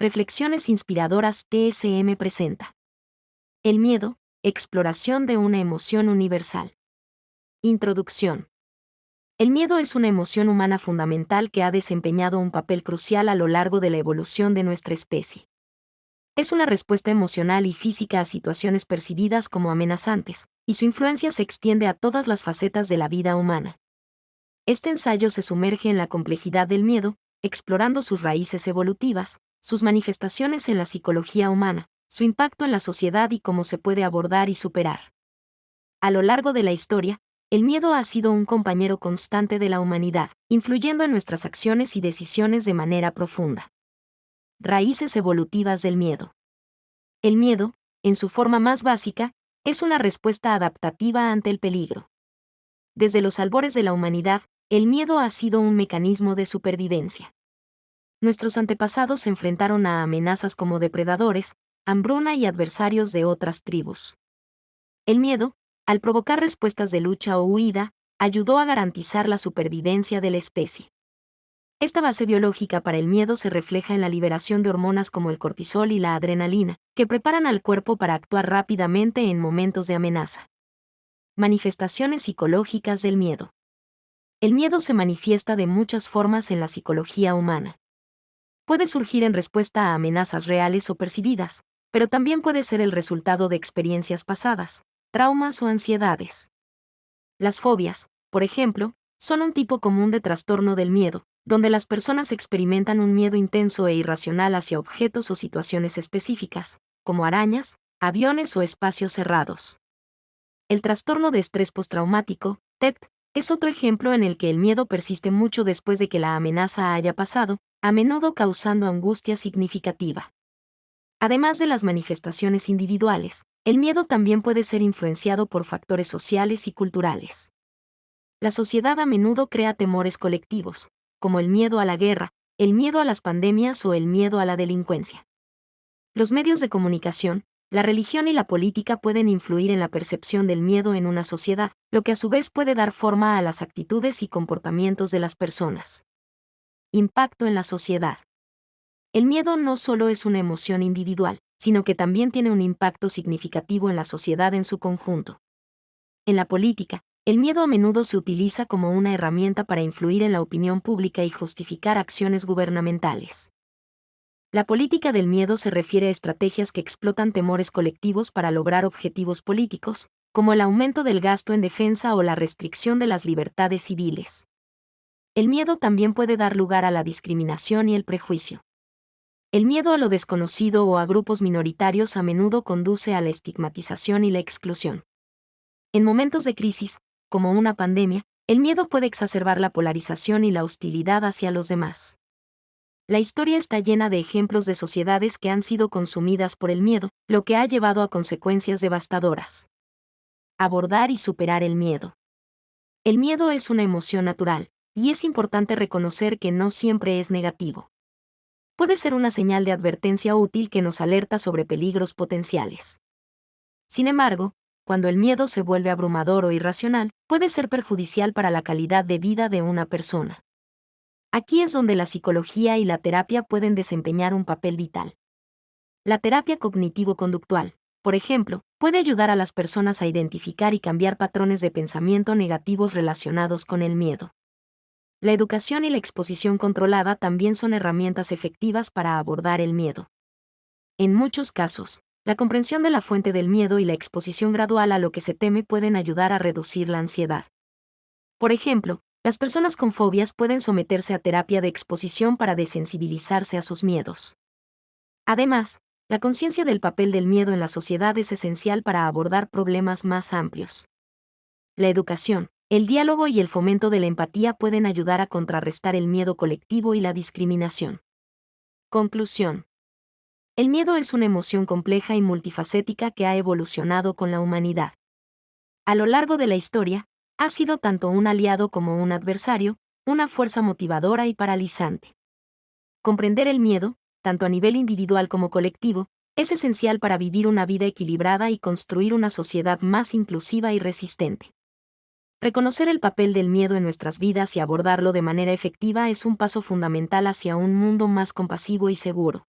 Reflexiones inspiradoras TSM presenta. El miedo, exploración de una emoción universal. Introducción. El miedo es una emoción humana fundamental que ha desempeñado un papel crucial a lo largo de la evolución de nuestra especie. Es una respuesta emocional y física a situaciones percibidas como amenazantes, y su influencia se extiende a todas las facetas de la vida humana. Este ensayo se sumerge en la complejidad del miedo, explorando sus raíces evolutivas, sus manifestaciones en la psicología humana, su impacto en la sociedad y cómo se puede abordar y superar. A lo largo de la historia, el miedo ha sido un compañero constante de la humanidad, influyendo en nuestras acciones y decisiones de manera profunda. Raíces evolutivas del miedo. El miedo, en su forma más básica, es una respuesta adaptativa ante el peligro. Desde los albores de la humanidad, el miedo ha sido un mecanismo de supervivencia. Nuestros antepasados se enfrentaron a amenazas como depredadores, hambruna y adversarios de otras tribus. El miedo, al provocar respuestas de lucha o huida, ayudó a garantizar la supervivencia de la especie. Esta base biológica para el miedo se refleja en la liberación de hormonas como el cortisol y la adrenalina, que preparan al cuerpo para actuar rápidamente en momentos de amenaza. Manifestaciones psicológicas del miedo. El miedo se manifiesta de muchas formas en la psicología humana. Puede surgir en respuesta a amenazas reales o percibidas, pero también puede ser el resultado de experiencias pasadas, traumas o ansiedades. Las fobias, por ejemplo, son un tipo común de trastorno del miedo, donde las personas experimentan un miedo intenso e irracional hacia objetos o situaciones específicas, como arañas, aviones o espacios cerrados. El trastorno de estrés postraumático, TEPT, es otro ejemplo en el que el miedo persiste mucho después de que la amenaza haya pasado, a menudo causando angustia significativa. Además de las manifestaciones individuales, el miedo también puede ser influenciado por factores sociales y culturales. La sociedad a menudo crea temores colectivos, como el miedo a la guerra, el miedo a las pandemias o el miedo a la delincuencia. Los medios de comunicación, la religión y la política pueden influir en la percepción del miedo en una sociedad, lo que a su vez puede dar forma a las actitudes y comportamientos de las personas. Impacto en la sociedad. El miedo no solo es una emoción individual, sino que también tiene un impacto significativo en la sociedad en su conjunto. En la política, el miedo a menudo se utiliza como una herramienta para influir en la opinión pública y justificar acciones gubernamentales. La política del miedo se refiere a estrategias que explotan temores colectivos para lograr objetivos políticos, como el aumento del gasto en defensa o la restricción de las libertades civiles. El miedo también puede dar lugar a la discriminación y el prejuicio. El miedo a lo desconocido o a grupos minoritarios a menudo conduce a la estigmatización y la exclusión. En momentos de crisis, como una pandemia, el miedo puede exacerbar la polarización y la hostilidad hacia los demás. La historia está llena de ejemplos de sociedades que han sido consumidas por el miedo, lo que ha llevado a consecuencias devastadoras. Abordar y superar el miedo. El miedo es una emoción natural, y es importante reconocer que no siempre es negativo. Puede ser una señal de advertencia útil que nos alerta sobre peligros potenciales. Sin embargo, cuando el miedo se vuelve abrumador o irracional, puede ser perjudicial para la calidad de vida de una persona. Aquí es donde la psicología y la terapia pueden desempeñar un papel vital. La terapia cognitivo-conductual, por ejemplo, puede ayudar a las personas a identificar y cambiar patrones de pensamiento negativos relacionados con el miedo. La educación y la exposición controlada también son herramientas efectivas para abordar el miedo. En muchos casos, la comprensión de la fuente del miedo y la exposición gradual a lo que se teme pueden ayudar a reducir la ansiedad. Por ejemplo, las personas con fobias pueden someterse a terapia de exposición para desensibilizarse a sus miedos. Además, la conciencia del papel del miedo en la sociedad es esencial para abordar problemas más amplios. La educación, el diálogo y el fomento de la empatía pueden ayudar a contrarrestar el miedo colectivo y la discriminación. Conclusión. El miedo es una emoción compleja y multifacética que ha evolucionado con la humanidad. A lo largo de la historia, ha sido tanto un aliado como un adversario, una fuerza motivadora y paralizante. Comprender el miedo, tanto a nivel individual como colectivo, es esencial para vivir una vida equilibrada y construir una sociedad más inclusiva y resistente. Reconocer el papel del miedo en nuestras vidas y abordarlo de manera efectiva es un paso fundamental hacia un mundo más compasivo y seguro.